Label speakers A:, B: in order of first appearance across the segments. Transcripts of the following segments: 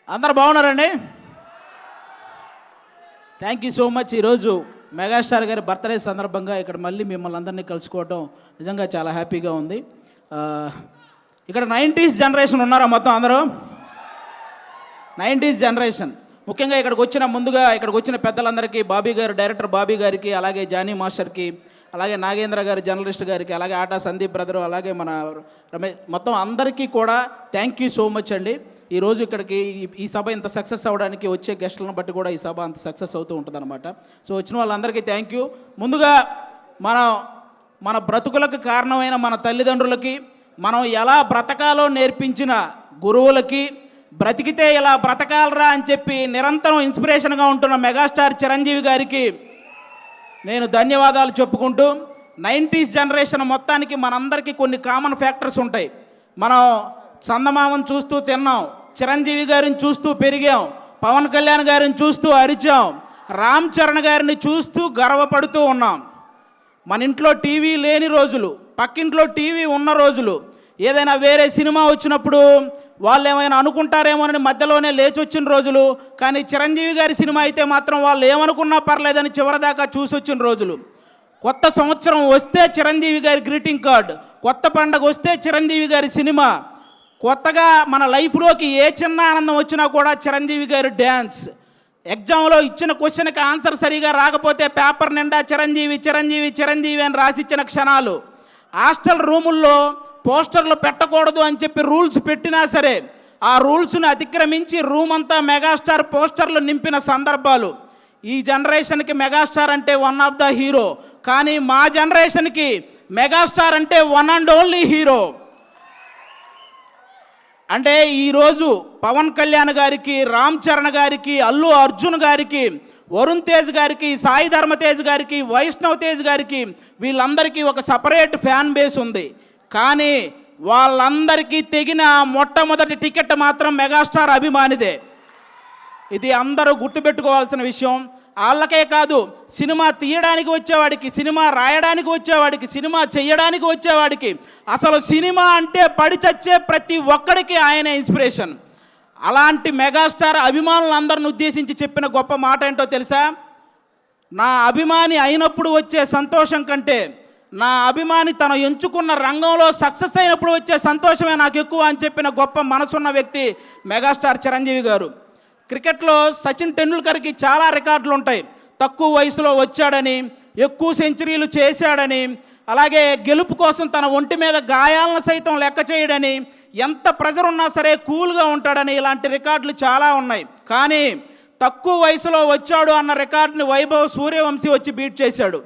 A: అందరు బాగున్నారండి? Thank you so much. ఈరోజు మెగాస్టార్ గారి బర్త్డే సందర్భంగా ఇక్కడ మళ్ళీ మిమ్మల్ని అందరినీ కలుసుకోవటం నిజంగా చాలా హ్యాపీగా ఉంది. ఇక్కడ 90s జనరేషన్ ఉన్నారా మొత్తం అందరూ? 90s జనరేషన్ ముఖ్యంగా ఇక్కడికి వచ్చిన పెద్దలందరికీ, డైరెక్టర్ బాబీ గారికి, అలాగే జానీ మాస్టర్కి, అలాగే నాగేంద్ర గారి జర్నలిస్ట్ గారికి, అలాగే ఆటా సందీప్ బ్రదరు, అలాగే మన రమేష్, మొత్తం అందరికీ కూడా థ్యాంక్ యూ సో మచ్ అండి. ఈరోజు ఇక్కడికి ఈ సభ ఇంత సక్సెస్ అవ్వడానికి వచ్చే గెస్టులను బట్టి కూడా ఈ సభ అంత సక్సెస్ అవుతూ ఉంటుంది అనమాట. సో వచ్చిన వాళ్ళందరికీ థ్యాంక్ యూ. ముందుగా మన బ్రతుకులకు కారణమైన మన తల్లిదండ్రులకి, మనం ఎలా బ్రతకాలో నేర్పించిన గురువులకి, బ్రతికితే ఇలా బ్రతకాలరా అని చెప్పి నిరంతరం ఇన్స్పిరేషన్గా ఉంటున్న మెగాస్టార్ చిరంజీవి గారికి నేను ధన్యవాదాలు చెప్పుకుంటూ, 90s జనరేషన్ మొత్తానికి మనందరికీ కొన్ని కామన్ ఫ్యాక్టర్స్ ఉంటాయి. మనం చందమామను చూస్తూ తిన్నాం, చిరంజీవి గారిని చూస్తూ పెరిగాం, పవన్ కళ్యాణ్ గారిని చూస్తూ అరిచాం, రామ్ చరణ్ గారిని చూస్తూ గర్వపడుతూ ఉన్నాం. మన ఇంట్లో టీవీ లేని రోజులు, పక్కింట్లో టీవీ ఉన్న రోజులు, ఏదైనా వేరే సినిమా వచ్చినప్పుడు వాళ్ళు ఏమైనా అనుకుంటారేమోనని మధ్యలోనే లేచి వచ్చిన రోజులు, కానీ చిరంజీవి గారి సినిమా అయితే మాత్రం వాళ్ళు ఏమనుకున్నా పర్లేదని చివరిదాకా చూసి వచ్చిన రోజులు. కొత్త సంవత్సరం వస్తే చిరంజీవి గారి గ్రీటింగ్ కార్డ్, కొత్త పండగ వస్తే చిరంజీవి గారి సినిమా, కొత్తగా మన లైఫ్లోకి ఏ చిన్న ఆనందం వచ్చినా కూడా చిరంజీవి గారి డ్యాన్స్, ఎగ్జామ్లో ఇచ్చిన క్వశ్చన్కి ఆన్సర్ సరిగా రాకపోతే పేపర్ నిండా చిరంజీవి చిరంజీవి చిరంజీవి అని రాసిచ్చిన క్షణాలు, హాస్టల్ రూముల్లో పోస్టర్లు పెట్టకూడదు అని చెప్పి రూల్స్ పెట్టినా సరే ఆ రూల్స్ని అతిక్రమించి రూమ్ అంతా మెగాస్టార్ పోస్టర్లు నింపిన సందర్భాలు. ఈ జనరేషన్కి మెగాస్టార్ అంటే వన్ ఆఫ్ ద హీరో, కానీ మా జనరేషన్కి మెగాస్టార్ అంటే వన్ అండ్ ఓన్లీ హీరో. అంటే ఈరోజు పవన్ కళ్యాణ్ గారికి, రామ్ చరణ్ గారికి, అల్లు అర్జున్ గారికి, వరుణ్ తేజ్ గారికి, సాయి ధర్మ తేజ్ గారికి, వైష్ణవ్ తేజ్ గారికి, వీళ్ళందరికీ ఒక సపరేట్ ఫ్యాన్ బేస్ ఉంది. కానీ వాళ్ళందరికీ తెగిన మొట్టమొదటి టికెట్ మాత్రం మెగాస్టార్ అభిమానిదే. ఇది అందరూ గుర్తుపెట్టుకోవాల్సిన విషయం. వాళ్ళకే కాదు, సినిమా తీయడానికి వచ్చేవాడికి, సినిమా రాయడానికి వచ్చేవాడికి, సినిమా చెయ్యడానికి వచ్చేవాడికి, అసలు సినిమా అంటే పడి చచ్చే ప్రతి ఒక్కడికి ఆయన ఇన్స్పిరేషన్. అలాంటి మెగాస్టార్ అభిమానులందరిని ఉద్దేశించి చెప్పిన గొప్ప మాట ఏంటో తెలుసా? నా అభిమాని అయినప్పుడు వచ్చే సంతోషం కంటే నా అభిమాని తను ఎంచుకున్న రంగంలో సక్సెస్ అయినప్పుడు వచ్చే సంతోషమే నాకు ఎక్కువ అని చెప్పిన గొప్ప మనసున్న వ్యక్తి మెగాస్టార్ చిరంజీవి గారు. క్రికెట్లో సచిన్ టెండూల్కర్కి చాలా రికార్డులు ఉంటాయి. తక్కువ వయసులో వచ్చాడని, ఎక్కువ సెంచరీలు చేశాడని, అలాగే గెలుపు కోసం తన ఒంటి మీద గాయాలను సైతం లెక్క చేయడని, ఎంత ప్రెజర్ ఉన్నా సరే కూల్గా ఉంటాడని, ఇలాంటి రికార్డులు చాలా ఉన్నాయి. కానీ తక్కువ వయసులో వచ్చాడు అన్న రికార్డుని వైభవ్ సూర్యవంశీ వచ్చి బీట్ చేశాడు.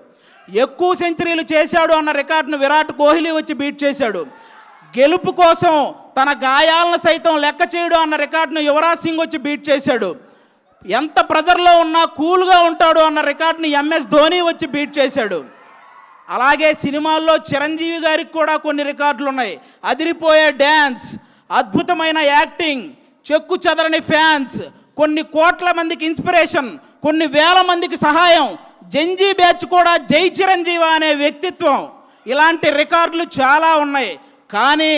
A: ఎక్కువ సెంచరీలు చేశాడు అన్న రికార్డును విరాట్ కోహ్లీ వచ్చి బీట్ చేశాడు. గెలుపు కోసం తన గాయాలను సైతం లెక్క చేయడం అన్న రికార్డును యువరాజ్ సింగ్ వచ్చి బీట్ చేశాడు. ఎంత ప్రెజర్లో ఉన్నా కూల్గా ఉంటాడు అన్న రికార్డుని ఎంఎస్ ధోని వచ్చి బీట్ చేశాడు. అలాగే సినిమాల్లో చిరంజీవి గారికి కూడా కొన్ని రికార్డులు ఉన్నాయి. అదిరిపోయే డ్యాన్స్, అద్భుతమైన యాక్టింగ్, చెక్కు చెదరని ఫ్యాన్స్, కొన్ని కోట్ల మందికి ఇన్స్పిరేషన్, కొన్ని వేల మందికి సహాయం, జంజీ బ్యాచ్ కూడా జై చిరంజీవి అనే వ్యక్తిత్వం, ఇలాంటి రికార్డులు చాలా ఉన్నాయి. కానీ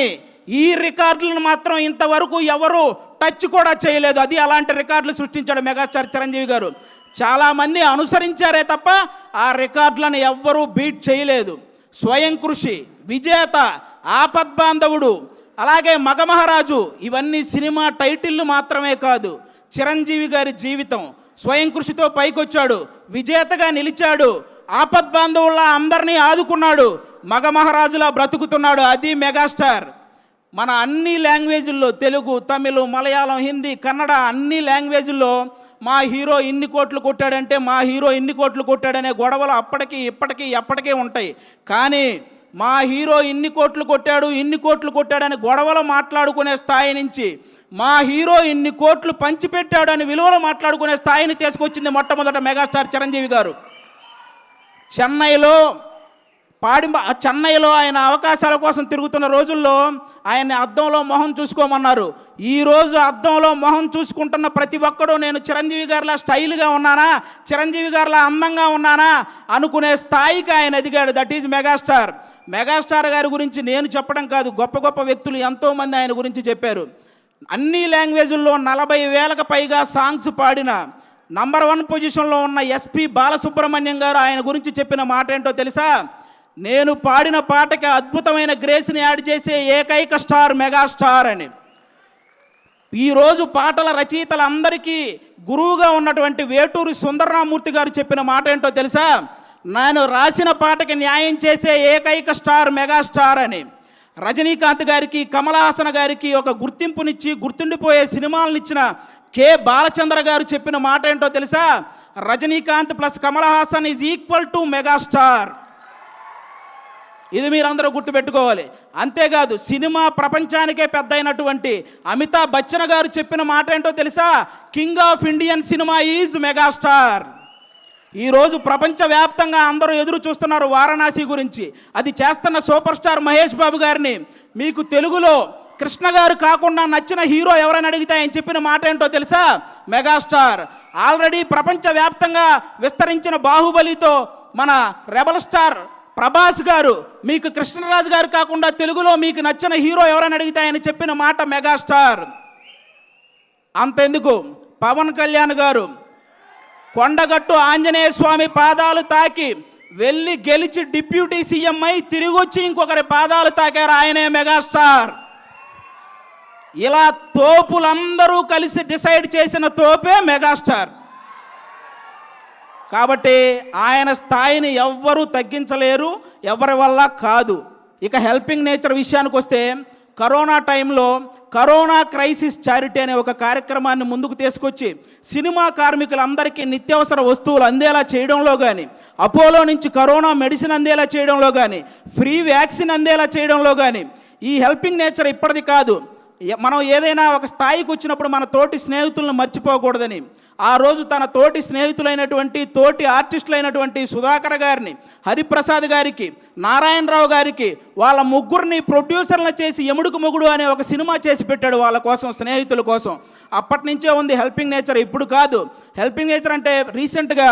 A: ఈ రికార్డులను మాత్రం ఇంతవరకు ఎవరు టచ్ కూడా చేయలేదు. అది అలాంటి రికార్డులు సృష్టించాడు మెగాస్టార్ చిరంజీవి గారు. చాలామంది అనుసరించారే తప్ప ఆ రికార్డులను ఎవ్వరూ బీట్ చేయలేదు. స్వయం కృషి, విజేత, ఆపద్బాంధవుడు, అలాగే మగమహారాజు, ఇవన్నీ సినిమా టైటిళ్ళు మాత్రమే కాదు. చిరంజీవి గారి జీవితం స్వయం కృషితో పైకొచ్చాడు, విజేతగా నిలిచాడు, ఆపద్బాంధవుల్లా అందరినీ ఆదుకున్నాడు, మగమహారాజులా బ్రతుకుతున్నాడు. అది మెగాస్టార్. మన అన్ని లాంగ్వేజ్ల్లో, తెలుగు, తమిళ్, మలయాళం, హిందీ, కన్నడ, అన్ని లాంగ్వేజ్ల్లో మా హీరో ఇన్ని కోట్లు కొట్టాడంటే, మా హీరో ఇన్ని కోట్లు కొట్టాడనే గొడవలు అప్పటికి ఇప్పటికీ ఎప్పటికీ ఉంటాయి. కానీ మా హీరో ఇన్ని కోట్లు కొట్టాడని గొడవలు మాట్లాడుకునే స్థాయి నుంచి మా హీరో ఇన్ని కోట్లు పంచిపెట్టాడు అని విలువలు మాట్లాడుకునే స్థాయిని తీసుకొచ్చింది మొట్టమొదట మెగాస్టార్ చిరంజీవి గారు. చెన్నైలో ఆయన అవకాశాల కోసం తిరుగుతున్న రోజుల్లో ఆయన్ని అద్దంలో మొహం చూసుకోమన్నారు. ఈరోజు అద్దంలో మొహం చూసుకుంటున్న ప్రతి ఒక్కడూ నేను చిరంజీవి గారిలా స్టైల్గా ఉన్నానా, చిరంజీవి గారిలా అందంగా ఉన్నానా అనుకునే స్థాయికి ఆయన ఎదిగాడు. That is megastar. మెగాస్టార్ గారి గురించి నేను చెప్పడం కాదు, గొప్ప గొప్ప వ్యక్తులు ఎంతోమంది ఆయన గురించి చెప్పారు. అన్ని లాంగ్వేజుల్లో 40,000కు పైగా సాంగ్స్ పాడిన నంబర్ 1 పొజిషన్లో ఉన్న ఎస్పి బాలసుబ్రహ్మణ్యం గారు ఆయన గురించి చెప్పిన మాట ఏంటో తెలుసా? నేను పాడిన పాటకి అద్భుతమైన గ్రేస్ని యాడ్ చేసే ఏకైక స్టార్ మెగాస్టార్ అని. ఈరోజు పాటల రచయితలందరికీ గురువుగా ఉన్నటువంటి వేటూరి సుందరరామూర్తి గారు చెప్పిన మాట ఏంటో తెలుసా? నేను రాసిన పాటకి న్యాయం చేసే ఏకైక స్టార్ మెగాస్టార్ అని. రజనీకాంత్ గారికి, కమల్ హాసన్ గారికి ఒక గుర్తింపునిచ్చి గుర్తుండిపోయే సినిమాలనిచ్చిన కె బాలచంద్ర గారు చెప్పిన మాట ఏంటో తెలుసా? Rajinikanth plus Kamal Haasan is equal to megastar. ఇది మీరందరూ గుర్తుపెట్టుకోవాలి. అంతేకాదు సినిమా ప్రపంచానికే పెద్ద అయినటువంటి అమితాబ్ బచ్చన్ గారు చెప్పిన మాట ఏంటో తెలుసా? King of Indian cinema is megastar. ఈరోజు ప్రపంచవ్యాప్తంగా అందరూ ఎదురు చూస్తున్నారు వారణాసి గురించి. అది చేస్తున్న సూపర్ స్టార్ మహేష్ బాబు గారిని. మీకు తెలుగులో కృష్ణ గారు కాకుండా నచ్చిన హీరో ఎవరైనా అడిగితే ఆయన చెప్పిన మాట ఏంటో తెలుసా? మెగాస్టార్. ఆల్రెడీ ప్రపంచవ్యాప్తంగా విస్తరించిన బాహుబలితో మన రెబల్ స్టార్ ప్రభాస్ గారు మీకు కృష్ణరాజు గారు కాకుండా తెలుగులో మీకు నచ్చిన హీరో ఎవరైనా అడిగితే ఆయన చెప్పిన మాట మెగాస్టార్. అంతెందుకు, పవన్ కళ్యాణ్ గారు కొండగట్టు ఆంజనేయ స్వామి పాదాలు తాకి వెళ్ళి గెలిచి డిప్యూటీ సీఎం అయి తిరిగి వచ్చి ఇంకొకరి పాదాలు తాకారు, ఆయనే మెగాస్టార్. ఇలా తోపులందరూ కలిసి డిసైడ్ చేసిన తోపే మెగాస్టార్. కాబట్టి ఆయన స్థాయిని ఎవ్వరూ తగ్గించలేరు, ఎవరి వల్ల కాదు. ఇక హెల్పింగ్ నేచర్ విషయానికి వస్తే, కరోనా టైంలో కరోనా క్రైసిస్ చారిటీ అనే ఒక కార్యక్రమాన్ని ముందుకు తీసుకొచ్చి సినిమా కార్మికులందరికీ నిత్యావసర వస్తువులు అందేలా చేయడంలో కానీ, అపోలో నుంచి కరోనా మెడిసిన్ అందేలా చేయడంలో కానీ, ఫ్రీ వ్యాక్సిన్ అందేలా చేయడంలో కానీ, ఈ హెల్పింగ్ నేచర్ ఇప్పటిది కాదు. మనం ఏదైనా ఒక స్థాయికి వచ్చినప్పుడు మన తోటి స్నేహితులను మర్చిపోకూడదని ఆ రోజు తన తోటి స్నేహితులైనటువంటి తోటి ఆర్టిస్టులైనటువంటి సుధాకర్ గారిని, హరిప్రసాద్ గారికి, నారాయణరావు గారికి వాళ్ళ ముగ్గురిని ప్రొడ్యూసర్లు చేసి ఎముడుకు మొగుడు అనే ఒక సినిమా చేసి పెట్టాడు వాళ్ళ కోసం, స్నేహితుల కోసం. అప్పటి నుంచే ఉంది హెల్పింగ్ నేచర్, ఇప్పుడు కాదు. హెల్పింగ్ నేచర్ అంటే రీసెంట్గా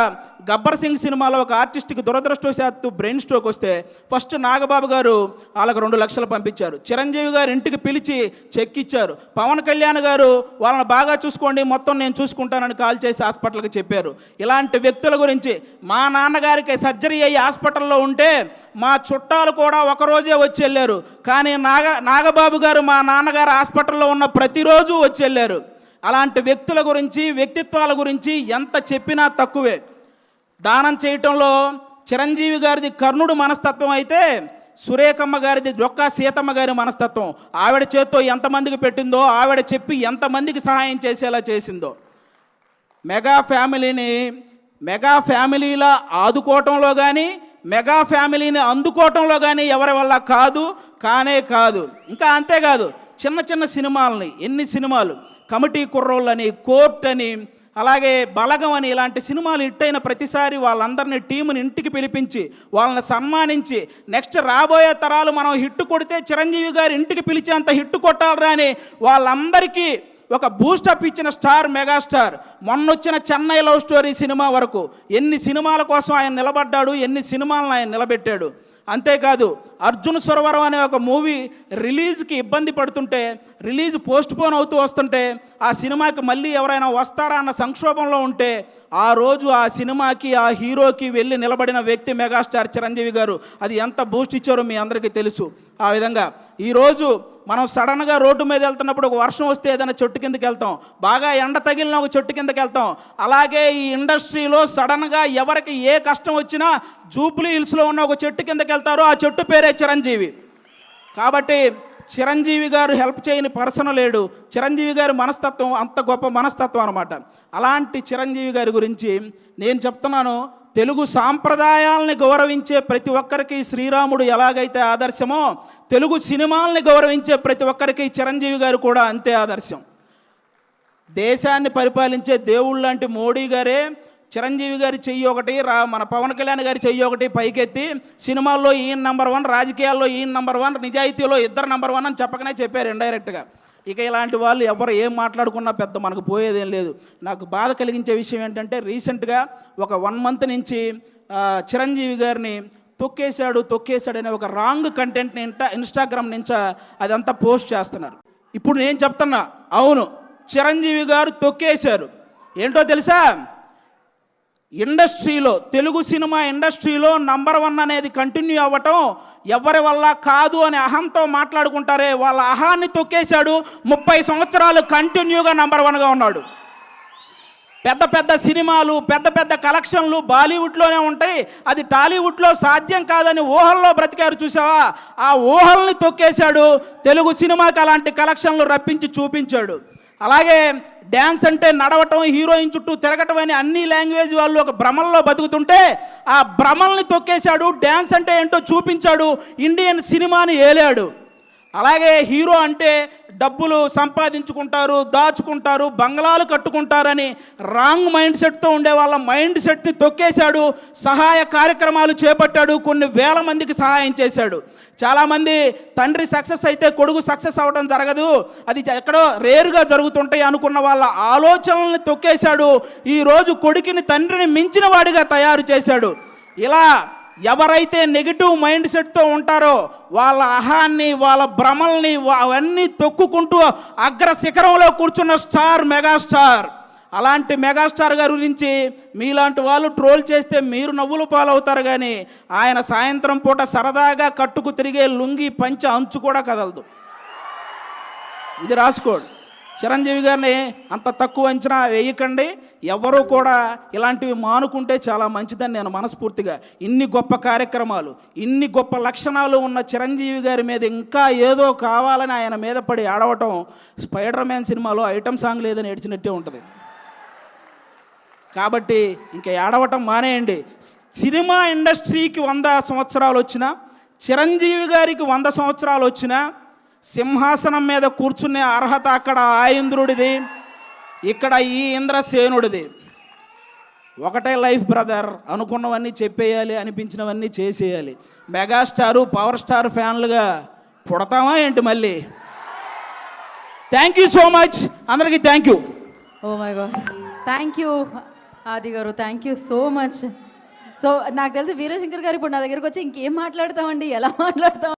A: గబ్బర్ సింగ్ సినిమాలో ఒక ఆర్టిస్ట్కి దురదృష్టవశాత్తు బ్రెయిన్ స్ట్రోక్ వస్తే ఫస్ట్ నాగబాబు గారు వాళ్ళకు 2 లక్షలు పంపించారు. చిరంజీవి గారు ఇంటికి పిలిచి చెక్ ఇచ్చారు. పవన్ కళ్యాణ్ గారు వాళ్ళని బాగా చూసుకోండి, మొత్తం నేను చూసుకుంటానని కాల్ చేసి హాస్పిటల్కి చెప్పారు. ఇలాంటి వ్యక్తుల గురించి, మా నాన్నగారికి సర్జరీ అయ్యి హాస్పిటల్లో ఉంటే మా చుట్టాలు కూడా ఒకరోజే వచ్చి వెళ్ళారు, కానీ నాగబాబు గారు మా నాన్నగారు హాస్పిటల్లో ఉన్న ప్రతిరోజు వచ్చి వెళ్ళారు. అలాంటి వ్యక్తుల గురించి, వ్యక్తిత్వాల గురించి ఎంత చెప్పినా తక్కువే. దానం చేయటంలో చిరంజీవి గారిది కర్ణుడు మనస్తత్వం అయితే సురేఖమ్మ గారిది డొక్కా సీతమ్మ గారి మనస్తత్వం. ఆవిడ చేత్తో ఎంతమందికి పెట్టిందో, ఆవిడ చెప్పి ఎంతమందికి సహాయం చేసేలా చేసిందో. మెగా ఫ్యామిలీలా ఆదుకోవటంలో కానీ, మెగా ఫ్యామిలీని అందుకోవటంలో కానీ ఎవరి వల్ల కానే కాదు. ఇంకా అంతేకాదు, చిన్న చిన్న సినిమాలని, ఎన్ని సినిమాలు, కమిటీ కుర్రోళ్ళని, కోర్ట్ అని, అలాగే బలగం అని, ఇలాంటి సినిమాలు హిట్ అయిన ప్రతిసారి వాళ్ళందరినీ టీముని ఇంటికి పిలిపించి వాళ్ళని సన్మానించి, నెక్స్ట్ రాబోయే తరాలు మనం హిట్ కొడితే చిరంజీవి గారు ఇంటికి పిలిచేంత హిట్ కొట్టాలరా అని వాళ్ళందరికీ ఒక బూస్టప్ ఇచ్చిన స్టార్ మెగాస్టార్. మొన్నొచ్చిన చెన్నై లవ్ స్టోరీ సినిమా వరకు ఎన్ని సినిమాల కోసం ఆయన నిలబడ్డాడు, ఎన్ని సినిమాలను ఆయన నిలబెట్టాడు. అంతేకాదు, అర్జున్ సురవరం అనే ఒక మూవీ రిలీజ్కి ఇబ్బంది పడుతుంటే, రిలీజ్ పోస్ట్పోన్ అవుతూ వస్తుంటే, ఆ సినిమాకి మళ్ళీ ఎవరైనా వస్తారా అన్న సంక్షోభంలో ఉంటే ఆ రోజు ఆ సినిమాకి, ఆ హీరోకి వెళ్ళి నిలబడిన వ్యక్తి మెగాస్టార్ చిరంజీవి గారు. అది ఎంత బూస్ట్ ఇచ్చారో మీ అందరికీ తెలుసు. ఆ విధంగా ఈరోజు మనం సడన్గా రోడ్డు మీద వెళ్తున్నప్పుడు ఒక వర్షం వస్తే ఏదైనా చెట్టు కిందకి వెళ్తాం, బాగా ఎండ తగిలిన ఒక చెట్టు కిందకి వెళ్తాం. అలాగే ఈ ఇండస్ట్రీలో సడన్గా ఎవరికి ఏ కష్టం వచ్చినా జూబ్లీ హిల్స్లో ఉన్న ఒక చెట్టు కిందకి వెళ్తారో ఆ చెట్టు పేరే చిరంజీవి. కాబట్టి చిరంజీవి గారు హెల్ప్ చేయని పర్సన్ లేడు. చిరంజీవి గారి మనస్తత్వం అంత గొప్ప మనస్తత్వం అనమాట. అలాంటి చిరంజీవి గారి గురించి నేను చెప్తున్నాను, తెలుగు సాంప్రదాయాలని గౌరవించే ప్రతి ఒక్కరికి శ్రీరాముడు ఎలాగైతే ఆదర్శమో, తెలుగు సినిమాలని గౌరవించే ప్రతి ఒక్కరికి చిరంజీవి గారు కూడా అంతే ఆదర్శం. దేశాన్ని పరిపాలించే దేవుళ్ళు లాంటి మోడీ గారే చిరంజీవి గారి చెయ్యి ఒకటి, మన పవన్ కళ్యాణ్ గారి చెయ్యి ఒకటి పైకెత్తి సినిమాల్లో ఈయన నంబర్ 1, రాజకీయాల్లో ఈయన నంబర్ 1, నిజాయితీలో ఇద్దరు నంబర్ 1 అని చెప్పకనే చెప్పారు ఇండైరెక్ట్గా. ఇక ఇలాంటి వాళ్ళు ఎవరు ఏం మాట్లాడుకున్నా పెద్ద మనకు పోయేదేం లేదు. నాకు బాధ కలిగించే విషయం ఏంటంటే, రీసెంట్గా ఒక 1 మంత్ నుంచి చిరంజీవి గారిని తొక్కేశాడు అనే ఒక రాంగ్ కంటెంట్ని ఇన్స్టాగ్రామ్ నుంచి అదంతా పోస్ట్ చేస్తున్నారు. ఇప్పుడు నేను చెప్తున్నా, అవును, చిరంజీవి గారు తొక్కేశారు. ఏంటో తెలుసా? ఇండస్ట్రీలో, తెలుగు సినిమా ఇండస్ట్రీలో నంబర్ 1 అనేది కంటిన్యూ అవ్వటం ఎవరి వల్ల కాదు అని అహంతో మాట్లాడుకుంటారే, వాళ్ళ అహాన్ని తొక్కేశాడు. 30 సంవత్సరాలు కంటిన్యూగా నంబర్ 1గా ఉన్నాడు. పెద్ద పెద్ద సినిమాలు, పెద్ద పెద్ద కలెక్షన్లు బాలీవుడ్లోనే ఉంటాయి, అది టాలీవుడ్లో సాధ్యం కాదని ఊహల్లో బ్రతికారు చూసావా? ఆ ఊహల్ని తొక్కేశాడు. తెలుగు సినిమాకి అలాంటి కలెక్షన్లు రప్పించి చూపించాడు. అలాగే డ్యాన్స్ అంటే నడవటం, హీరోయిన్ చుట్టూ తిరగటం అని అన్ని లాంగ్వేజ్ వాళ్ళు ఒక భ్రమల్లో బతుకుతుంటే ఆ భ్రమల్ని తొక్కేశాడు. డ్యాన్స్ అంటే ఏంటో చూపించాడు. ఇండియన్ సినిమాని ఏలాడు. అలాగే హీరో అంటే డబ్బులు సంపాదించుకుంటారు, దాచుకుంటారు, బంగ్లాలు కట్టుకుంటారని రాంగ్ మైండ్ సెట్తో ఉండే వాళ్ళ మైండ్ సెట్ని తొక్కేశాడు. సహాయ కార్యక్రమాలు చేపట్టాడు. కొన్ని వేల మందికి సహాయం చేశాడు. చాలామంది తండ్రి సక్సెస్ అయితే కొడుకు సక్సెస్ అవ్వడం జరగదు, అది ఎక్కడో రేరుగా జరుగుతుంటాయి అనుకున్న వాళ్ళ ఆలోచనల్ని తొక్కేశాడు. ఈరోజు కొడుకుని తండ్రిని మించిన వాడిగా తయారు చేశాడు. ఇలా ఎవరైతే నెగిటివ్ మైండ్ సెట్తో ఉంటారో వాళ్ళ అహాన్ని, వాళ్ళ భ్రమల్ని అవన్నీ తొక్కుకుంటూ అగ్ర శిఖరంలో కూర్చున్న స్టార్, మెగాస్టార్. అలాంటి మెగాస్టార్ గారి గురించి మీలాంటి వాళ్ళు ట్రోల్ చేస్తే మీరు నవ్వులు పాలవుతారు, కానీ ఆయన సాయంత్రం పూట సరదాగా కట్టుకు తిరిగే లుంగి పంచ అంచు కూడా కదలదు. ఇది రాసుకోండి. చిరంజీవి గారిని అంత తక్కువ అంచనా వేయకండి. ఎవరు కూడా ఇలాంటివి మానుకుంటే చాలా మంచిదని నేను మనస్ఫూర్తిగా, ఇన్ని గొప్ప కార్యక్రమాలు, ఇన్ని గొప్ప లక్షణాలు ఉన్న చిరంజీవి గారి మీద ఇంకా ఏదో కావాలని ఆయన మీద పడి ఆడవటం స్పైడర్ మ్యాన్ సినిమాలో ఐటమ్ సాంగ్ లేదని ఏడ్చినట్టే ఉంటుంది. కాబట్టి ఇంకా ఏడవటం మానేయండి. సినిమా ఇండస్ట్రీకి 100 సంవత్సరాలు వచ్చినా, చిరంజీవి గారికి 100 సంవత్సరాలు వచ్చినా సింహాసనం మీద కూర్చునే అర్హత అక్కడ ఆ ఇంద్రుడిది, ఇక్కడ ఈ ఇంద్రసేనుడిది. ఒకటే లైఫ్ బ్రదర్, అనుకున్నవన్నీ చెప్పేయాలి, అనిపించినవన్నీ చేసేయాలి. మెగాస్టారు, పవర్ స్టార్ ఫ్యాన్లుగా పుడతామా ఏంటి మళ్ళీ? థ్యాంక్ యూ సో మచ్, అందరికీ thank you.
B: Oh my God, thank you Aadi గారు, thank you so much. So నాకు తెలిసి వీరశంకర్ గారు ఇప్పుడు నా దగ్గరకు వచ్చి ఇంకేం మాట్లాడతామండి, ఎలా మాట్లాడతాం